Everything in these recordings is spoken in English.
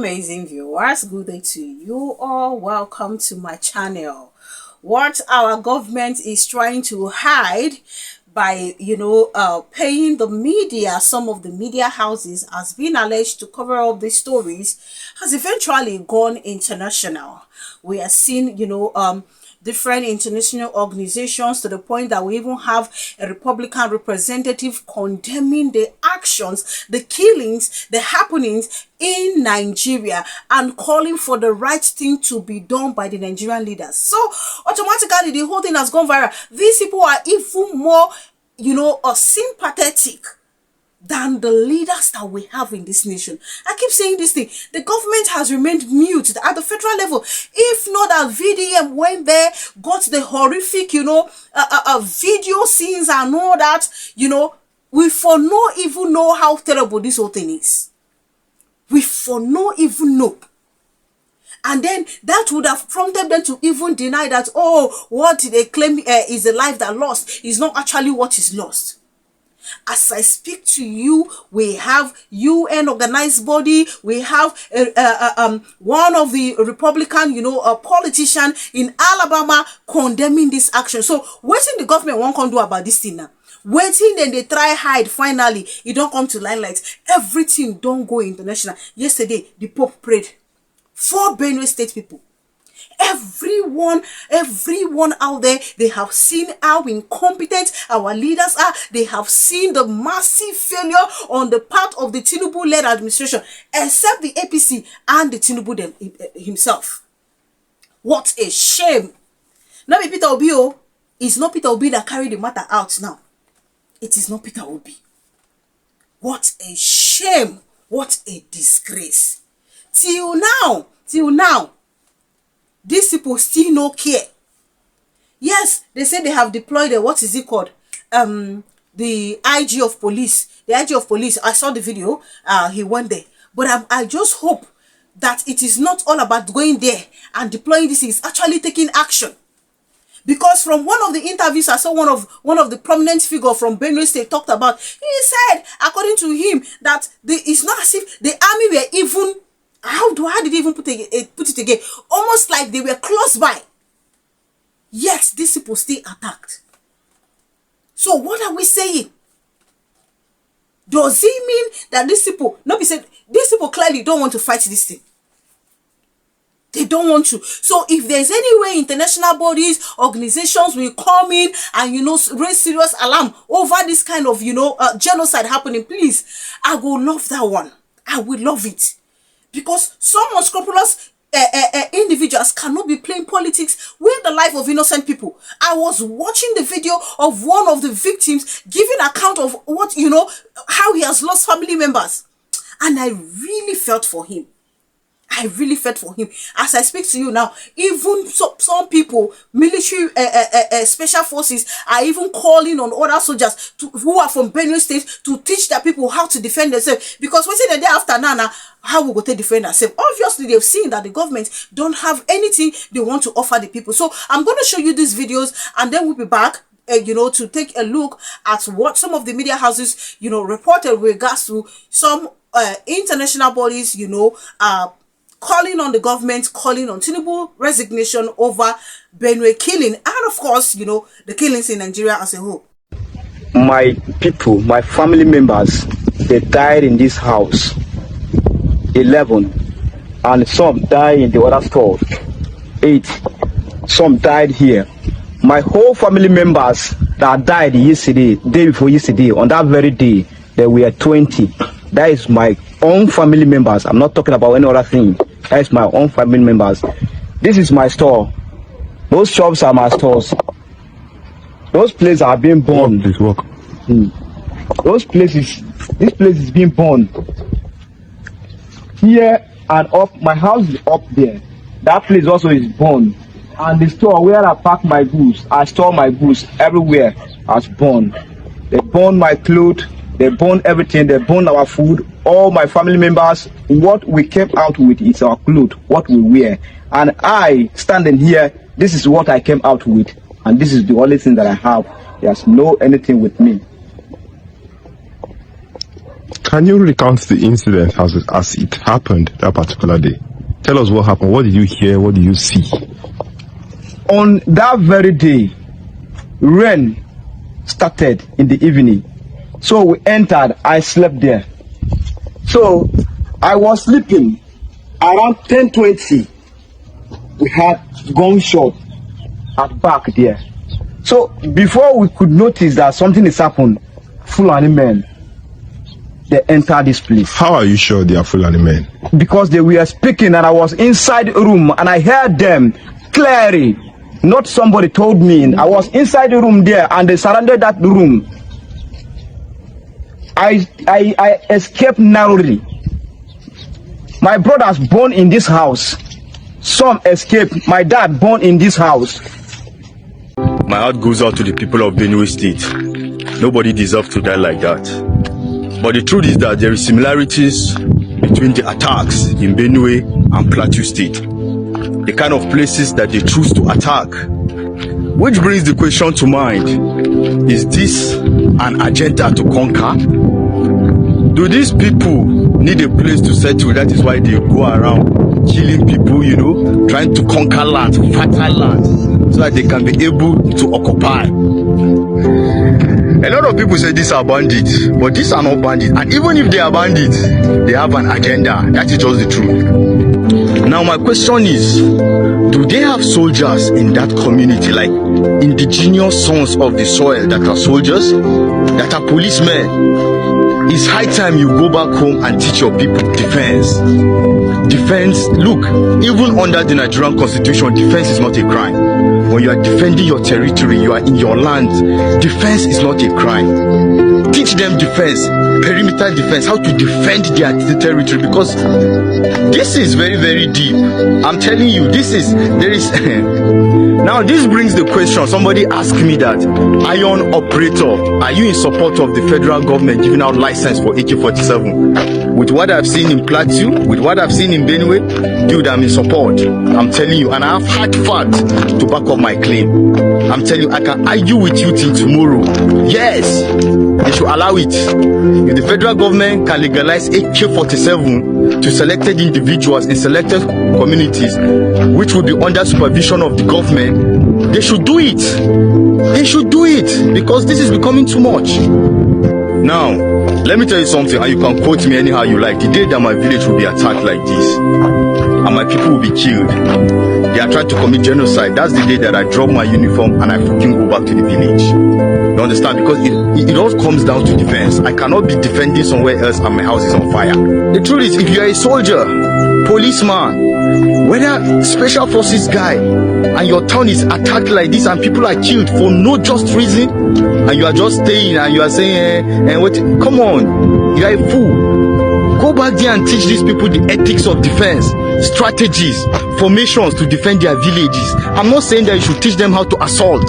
amazing viewers, good day to you all. Welcome to my channel. What our government is trying to hide by paying the media, some of the media houses, has been alleged to cover up these stories, has eventually gone international. We are seeing different international organizations, to the point that we even have a Republican representative condemning the actions, the killings, the happenings in Nigeria, and calling for the right thing to be done by the Nigerian leaders. So automatically the whole thing has gone viral. These people are even more sympathetic than the leaders that we have in this nation. I keep saying this thing. The government has remained mute at the federal level. If not that VDM went there, got the horrific, video scenes and all that, we for no even know how terrible this whole thing is. We for no even know. And then that would have prompted them to even deny that, oh, what they claim is a life that lost is not actually what is lost. As I speak to you, we have UN organized body. We have one of the Republican, politician in Alabama condemning this action. So waiting the government won't come do about this thing now. Waiting, then they try hide. Finally, it don't come to limelight. Everything don't go international. Yesterday, the Pope prayed for BENUE State people. Everyone out there, they have seen how incompetent our leaders are. They have seen the massive failure on the part of the Tinubu-led administration, except the APC and the Tinubu himself. What a shame. Now Peter Obi, it's not Peter Obi that carried the matter out now. It is not Peter Obi. What a shame. What a disgrace. Till now, these people still no care. Yes, they say they have deployed what is it called? The IG of police. The IG of police. I saw the video. He went there. But I just hope that it is not all about going there and deploying this. It's actually taking action. Because from one of the interviews I saw, one of the prominent figure from BENUE State talked about, he said, according to him, that it's not as if the army were even, how did he even put it again? Almost like they were close by. Yet these people still attacked. So what are we saying? Does it mean that these people, these people clearly don't want to fight this thing? They don't want to. So if there's any way international bodies, organizations will come in and, raise serious alarm over this kind of, genocide happening, please, I will love that one. I will love it. Because some unscrupulous individuals cannot be playing politics with the life of innocent people. I was watching the video of one of the victims giving account of what, how he has lost family members. And I really felt for him. As I speak to you now, even some people, military special forces, are even calling on other soldiers who are from BENUE State to teach their people how to defend themselves. Because we say the day after now, how we go to defend ourselves? Obviously, they've seen that the government don't have anything they want to offer the people. So I'm going to show you these videos, and then we'll be back to take a look at what some of the media houses reported with regards to some international bodies calling on the government, calling on Tinubu resignation over BENUE killing, and of course, the killings in Nigeria as a whole. My people, my family members, they died in this house, 11, and some died in the other store, 8. Some died here. My whole family members that died yesterday, day before yesterday, on that very day, they were 20. That is my own family members. I'm not talking about any other thing. That is my own family members. This is my store. Those shops are my stores. Those places are being burned. Those places, this place is being burned. Here and up, my house is up there. That place also is burned. And the store where I pack my goods, I store my goods everywhere, has burned. They burned my clothes. They burn everything. They burn our food. All my family members, what we came out with is our clothes, what we wear. And I, standing here, this is what I came out with. And this is the only thing that I have. There's no anything with me. Can you recount the incident as it happened that particular day? Tell us what happened. What did you hear? What did you see? On that very day, rain started in the evening. So we entered. I slept there. So I was sleeping. Around 10:20, we had gunshot at back there. So before we could notice that something is happened, Fulani men, they entered this place. How are you sure they are Fulani men? Because they were speaking and I was inside the room and I heard them clearly. Not somebody told me. I was inside the room there and they surrounded that room. I escaped narrowly. My brothers born in this house. Some escaped. My dad born in this house. My heart goes out to the people of Benue State. Nobody deserves to die like that. But the truth is that there is similarities between the attacks in Benue and Plateau State. The kind of places that they choose to attack. Which brings the question to mind, is this an agenda to conquer? Do these people need a place to settle? That is why they go around killing people, you know, trying to conquer land, fertile land, so that they can be able to occupy. A lot of people say these are bandits, but these are not bandits. And even if they are bandits, they have an agenda. That is just the truth. Now my question is, do they have soldiers in that community, like indigenous sons of the soil that are soldiers, that are policemen? It's high time you go back home and teach your people defense. Defense, look, even under the Nigerian constitution, defense is not a crime. When you are defending your territory, you are in your land, defense is not a crime. Teach them defense, perimeter defense, how to defend their territory, because this is very, very deep. I'm telling you, now this brings the question, somebody asked me that, iron operator, are you in support of the federal government giving out license for AK-47? With what I've seen in Plateau, with what I've seen in Benue, dude, I'm in support. I'm telling you, and I have hard facts to back up my claim. I'm telling you, I can argue with you till tomorrow. Yes, they should allow it. If the federal government can legalize AK-47 to selected individuals in selected communities, which will be under supervision of the government, they should do it. They should do it, because this is becoming too much. Now, let me tell you something, and you can quote me anyhow you like. The day that my village will be attacked like this, and my people will be killed, they are trying to commit genocide, that's the day that I drop my uniform and I fucking go back to the village. You understand? Because it all comes down to defense. I cannot be defending somewhere else and my house is on fire. The truth is, if you are a soldier, policeman, whether special forces guy, and your town is attacked like this and people are killed for no just reason, and you are just staying and you are saying, what? Come on, you are a fool. Go back there and teach these people the ethics of defense, strategies, formations to defend their villages. I'm not saying that you should teach them how to assault.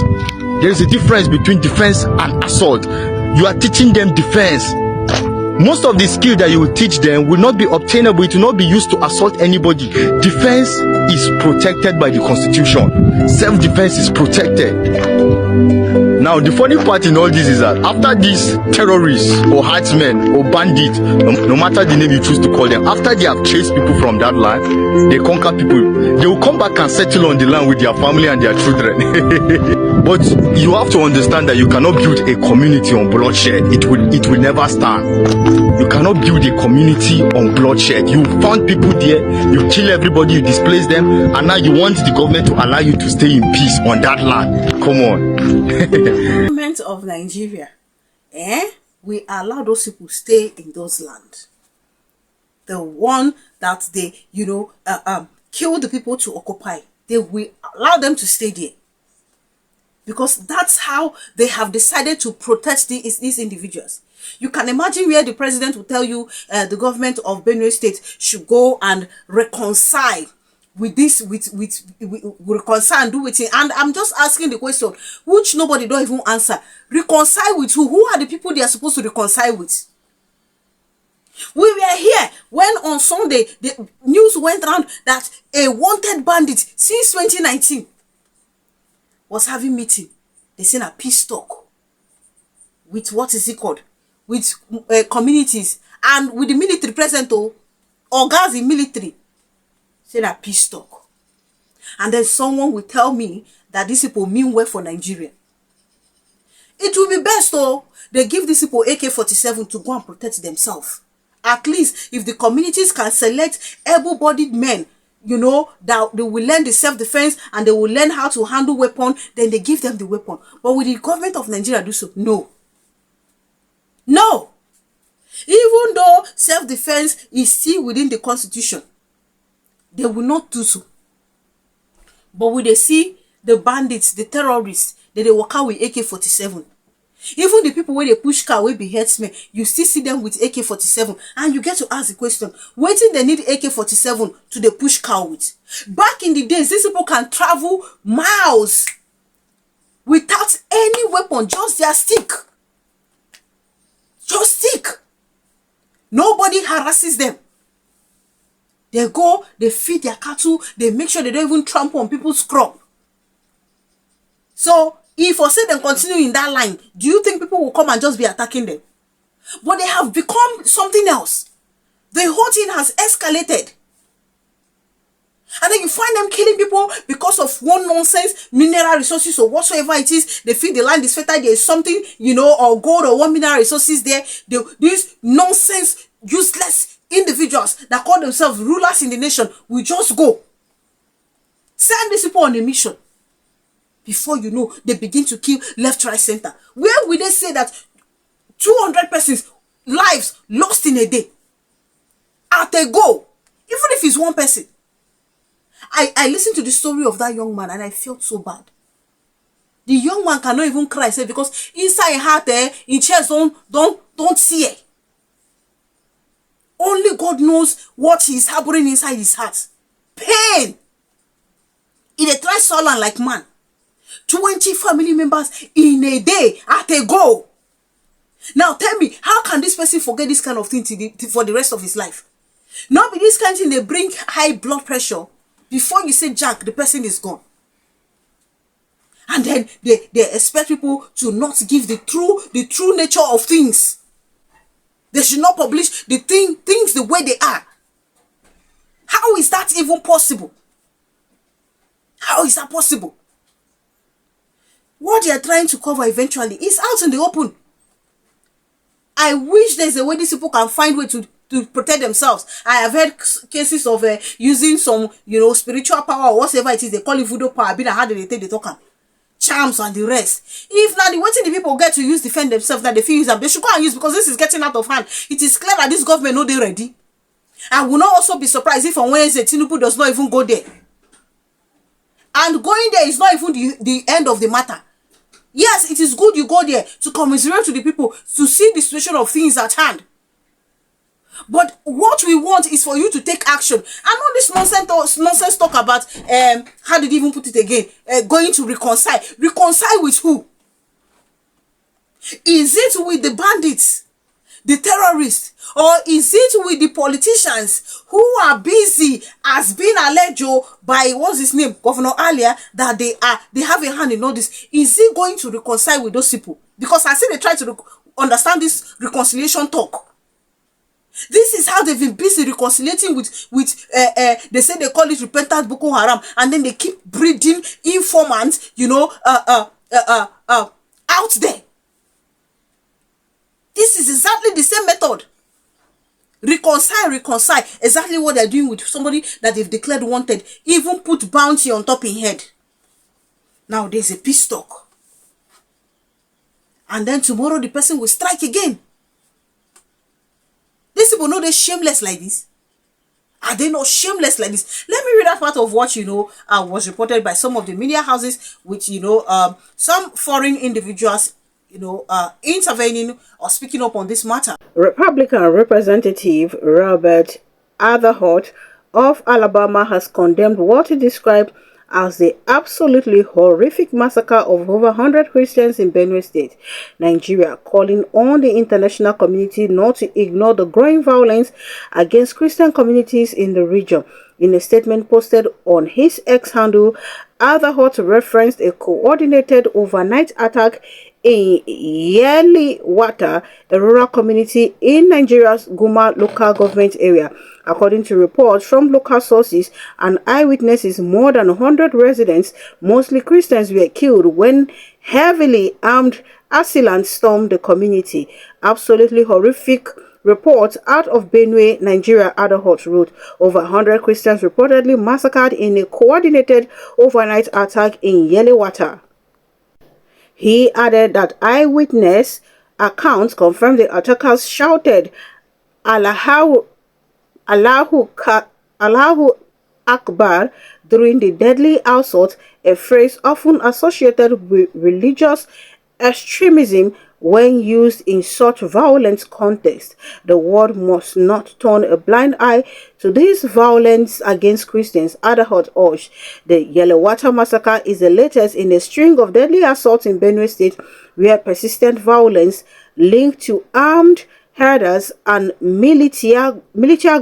There is a difference between defense and assault. You are teaching them defense. Most of the skill that you will teach them will not be obtainable. It will not be used to assault anybody. Defense is protected by the constitution. Self-defense is protected. Now, the funny part in all this is that after these terrorists or herdsmen or bandits, no matter the name you choose to call them, after they have chased people from that land, they conquer people, they will come back and settle on the land with their family and their children. But you have to understand that you cannot build a community on bloodshed. It will never stand. You cannot build a community on bloodshed. You found people there, you kill everybody, you displace them, and now you want the government to allow you to stay in peace on that land. Come on. Government of Nigeria, we allow those people stay in those lands. The one that they, kill the people to occupy, they will allow them to stay there. Because that's how they have decided to protect these individuals. You can imagine where the president will tell you the government of Benue State should go and reconcile with this, with reconcile and do it. And I'm just asking the question, which nobody don't even answer. Reconcile with who? Who are the people they are supposed to reconcile with? We were here when on Sunday the news went around that a wanted bandit since 2019 was having meeting. They seen a peace talk with what is it called? With communities and with the military present, or guys in military, say that peace talk. And then someone will tell me that these people mean well for Nigeria. It will be best they give these people AK-47 to go and protect themselves. At least if the communities can select able-bodied men, that they will learn the self-defense and they will learn how to handle weapon, then they give them the weapon. But will the government of Nigeria do so? No. No. Even though self-defense is still within the constitution, they will not do so. But will they see the bandits, the terrorists, that they walk out with AK-47? Even the people where they push car will be herdsmen, you still see them with AK-47, and you get to ask the question, what do they need AK-47 to the push car with? Back in the days, these people can travel miles without any weapon, just their stick. Just stick. Nobody harasses them. They go, they feed their cattle, they make sure they don't even trample on people's crop. So, if I say them continue in that line, do you think people will come and just be attacking them? But they have become something else. The whole thing has escalated. And then you find them killing people because of one nonsense, mineral resources or whatsoever it is. They feel the land is fertile, there is something, or gold or one mineral resources there. These nonsense, useless individuals that call themselves rulers in the nation will just go. Send these people on a mission. Before you know, they begin to kill left, right, center. Where will they say that 200 persons' lives lost in a day? At a go. Even if it's one person. I listened to the story of that young man and I felt so bad. The young man cannot even cry, say, because inside his heart, in chest don't see it. Only God knows what is happening inside his heart. Pain. It try sullen like man. 20 family members in a day at a go. Now tell me, how can this person forget this kind of thing for the rest of his life? Not be this kind of thing they bring high blood pressure. Before you say jack, the person is gone. And then they expect people to not give the true nature of things. They should not publish the things the way they are. How is that even possible? How is that possible? What they are trying to cover eventually is out in the open. I wish there's a way these people can find way to protect themselves. I have heard cases of using some, spiritual power or whatever it is. They call it voodoo power. Being how they take the token, charms and the rest. If now the waiting the people get to use defend themselves, that they feel use them, they should go and use, because this is getting out of hand. It is clear that this government know they ready. I will not also be surprised if on Wednesday Tinubu does not even go there. And going there is not even the end of the matter. Yes, it is good you go there to commiserate to the people, to see the situation of things at hand. But what we want is for you to take action. I know this nonsense talk about, how did he even put it again? Going to reconcile. Reconcile with who? Is it with the bandits, the terrorists, or is it with the politicians who are busy, as being alleged by, what's his name, Governor Alia, that they have a hand in all this? Is he going to reconcile with those people? Because I see they try to understand this reconciliation talk. This is how they've been busy reconciliating with they say they call it repentant Boko Haram, and then they keep breeding informants, out there. This is exactly the same method. Reconcile. Exactly what they're doing with somebody that they've declared wanted. Even put bounty on top in head. Now there's a peace talk. And then tomorrow the person will strike again. These people know they're shameless like this. Are they not shameless like this? Let me read that part of what, was reported by some of the media houses, which, some foreign individuals, intervening or speaking up on this matter. Republican Representative Robert Atherhot of Alabama has condemned what he described as the absolutely horrific massacre of over 100 Christians in Benue State, Nigeria, calling on the international community not to ignore the growing violence against Christian communities in the region. In a statement posted on his X handle, Atherhot referenced a coordinated overnight attack in Yeliwata, a rural community in Nigeria's Guma local government area. According to reports from local sources and eyewitnesses, more than 100 residents, mostly Christians, were killed when heavily armed assailants stormed the community. Absolutely horrific reports out of Benue, Nigeria, Adahot wrote. Over 100 Christians reportedly massacred in a coordinated overnight attack in Yeliwata. He added that eyewitness accounts confirmed the attackers shouted Allahu Akbar during the deadly assault, a phrase often associated with religious extremism when used in such violent contexts. The world must not turn a blind eye to this violence against Christians, Adahot urged. The Yelewata massacre is the latest in a string of deadly assaults in Benue State, where persistent violence linked to armed herders and militia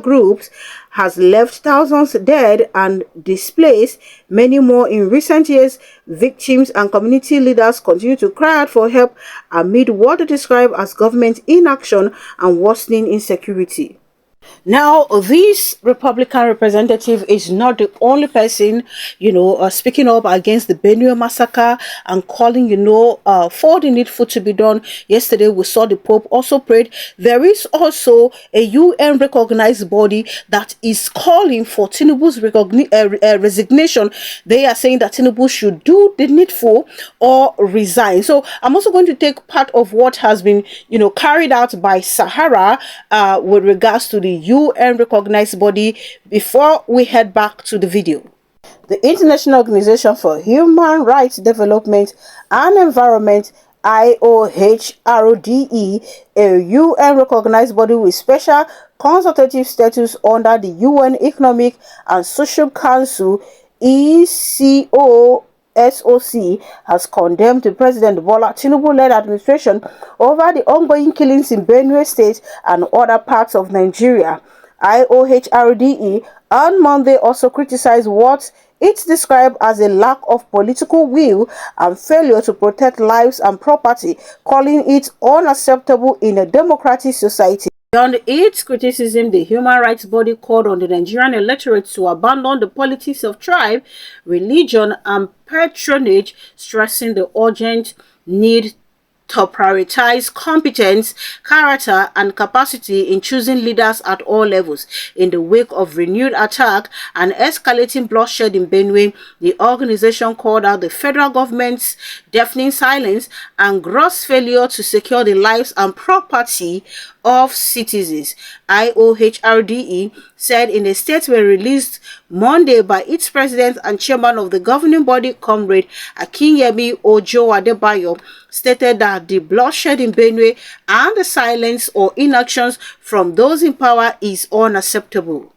groups has left thousands dead and displaced, many more in recent years. Victims and community leaders continue to cry out for help amid what they describe as government inaction and worsening insecurity. Now, this Republican representative is not the only person, speaking up against the Benue massacre and calling, for the needful to be done. Yesterday, we saw the Pope also prayed. There is also a UN recognized body that is calling for Tinubu's resignation. They are saying that Tinubu should do the needful or resign. So I'm also going to take part of what has been, carried out by Sahara with regards to the UN recognized body before we head back to the video. The International Organization for Human Rights Development and Environment, IOHRDE, a UN recognized body with special consultative status under the UN Economic and Social Council, ECOSOC, has condemned the President Bola Tinubu-led administration over the ongoing killings in Benue State and other parts of Nigeria. IOHRDE on Monday also criticized what it described as a lack of political will and failure to protect lives and property, calling it unacceptable in a democratic society. Beyond its criticism, the human rights body called on the Nigerian electorate to abandon the politics of tribe, religion, and patronage, stressing the urgent need to prioritize competence, character, and capacity in choosing leaders at all levels. In the wake of renewed attack and escalating bloodshed in Benue, the organization called out the federal government's deafening silence and gross failure to secure the lives and property of citizens. IOHRDE said in a statement released Monday by its president and chairman of the governing body, Comrade Akinyemi Ojo Adebayo, stated that the bloodshed in Benue and the silence or inactions from those in power is unacceptable.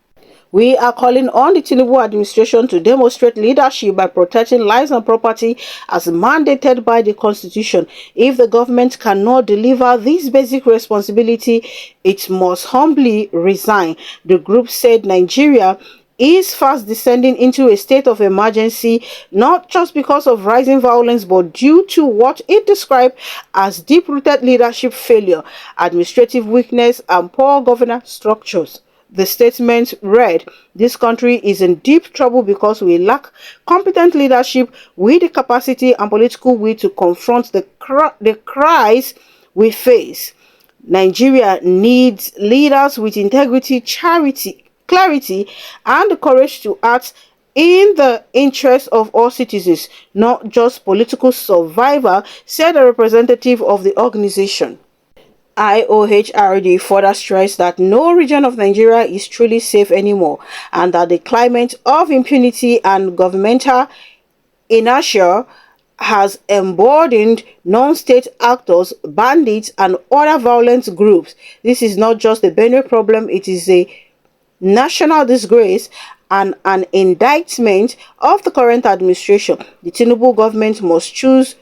We are calling on the Tinubu administration to demonstrate leadership by protecting lives and property as mandated by the Constitution. If the government cannot deliver this basic responsibility, it must humbly resign. The group said Nigeria is fast descending into a state of emergency, not just because of rising violence, but due to what it described as deep-rooted leadership failure, administrative weakness, and poor governance structures. The statement read, "This country is in deep trouble because we lack competent leadership with the capacity and political will to confront the cries we face. Nigeria needs leaders with integrity, clarity, and the courage to act in the interest of all citizens, not just political survival," said a representative of the organization. IOHRD further stressed that no region of Nigeria is truly safe anymore and that the climate of impunity and governmental inertia has emboldened non-state actors, bandits, and other violent groups. This is not just a Benue problem, it is a national disgrace and an indictment of the current administration. The Tinubu government must choose,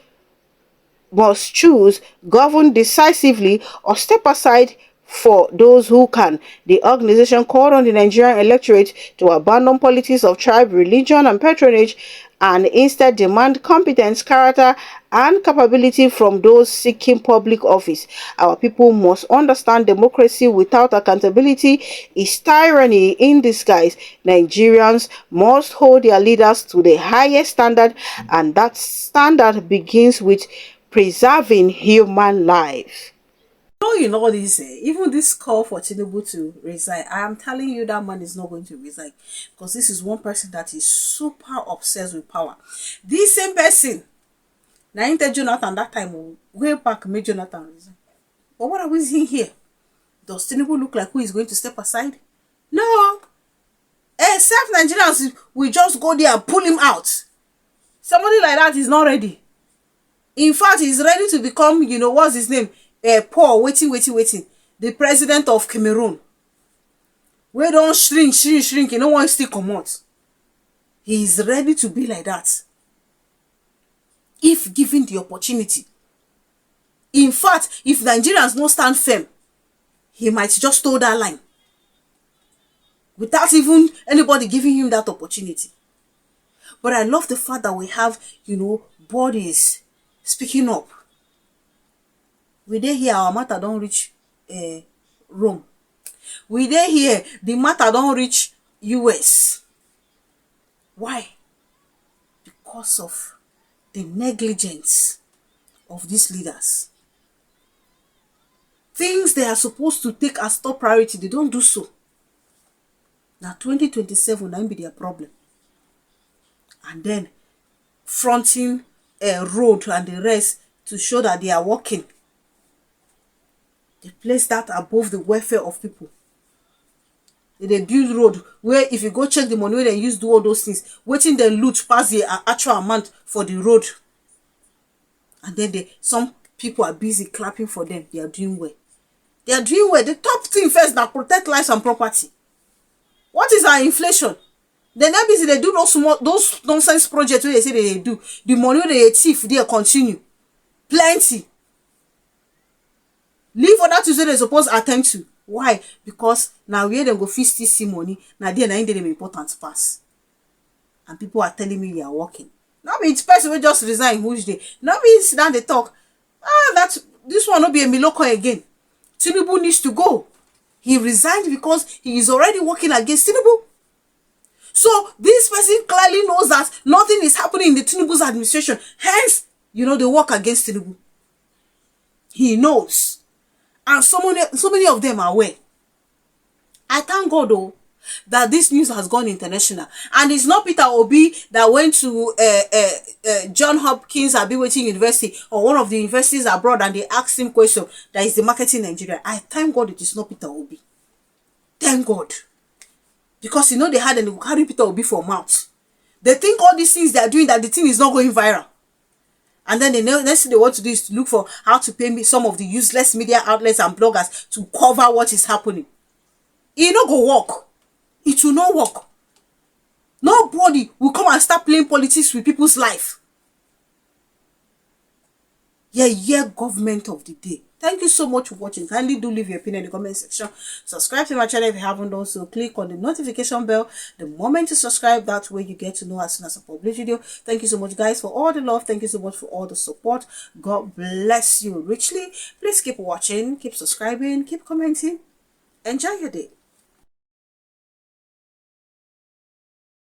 govern decisively, or step aside for those who can. The organization called on the Nigerian electorate to abandon politics of tribe, religion, and patronage and instead demand competence, character, and capability from those seeking public office. Our people must understand democracy without accountability is tyranny in disguise. Nigerians must hold their leaders to the highest standard, and that standard begins with preserving human life. Knowing all this, even this call for Tinubu to resign, I am telling you that man is not going to resign, because this is one person that is super obsessed with power. This same person, now intel Jonathan that time, way back made Jonathan resign. But what are we seeing here? Does Tinubu look like who is going to step aside? No. Except Nigerians will just go there and pull him out. Somebody like that is not ready. In fact, he's ready to become, what's his name? Paul, waiting. The president of Cameroon. We don't shrink. No one still come out. He is ready to be like that, if given the opportunity. In fact, if Nigerians don't stand firm, he might just toe that line without even anybody giving him that opportunity. But I love the fact that we have, bodies speaking up. We dey here, our matter don't reach Rome. We dey here, the matter don't reach US. Why? Because of the negligence of these leaders. Things they are supposed to take as top priority, they don't do so. Now 2027 now be their problem. And then fronting a road and the rest to show that they are working. They place that above the welfare of people. They build road where if you go check the money where they use do all those things, waiting they loot pass the actual amount for the road. And then some people are busy clapping for them. They are doing well. They are doing well. The top thing first now protect lives and property. What is our inflation? They're not busy. They do those nonsense projects where they say they do. The money where they thief, they continue. Plenty. Leave for that to say they're supposed to attend to. Why? Because now where they go feast this money, now they ain't them important pass. And people are telling me they are working. Now it's person will just resign which day. Now we sit down they talk. This one will be a Miloko again. Tinubu needs to go. He resigned because he is already working against Tinubu. So this person clearly knows that nothing is happening in the Tinubu's administration. Hence, they work against Tinubu. He knows. And so many of them are aware. I thank God though that this news has gone international. And it's not Peter Obi that went to John Hopkins Abiwaiting University or one of the universities abroad and they asked him question that is the market in Nigeria. I thank God it is not Peter Obi. Thank God. Because they had and they carry Peter Obi for mouth. They think all these things they are doing that the thing is not going viral. And then the next thing they want to do is to look for how to pay me some of the useless media outlets and bloggers to cover what is happening. It no go work. It will not work. Nobody will come and start playing politics with people's life. Yeah, government of the day. Thank you so much for watching. Kindly do leave your opinion in the comment section. Subscribe to my channel if you haven't done so. Click on the notification bell the moment you subscribe. That way you get to know as soon as I publish video. Thank you so much guys for all the love. Thank you so much for all the support. God bless you richly. Please keep watching, keep subscribing, keep commenting. Enjoy your day.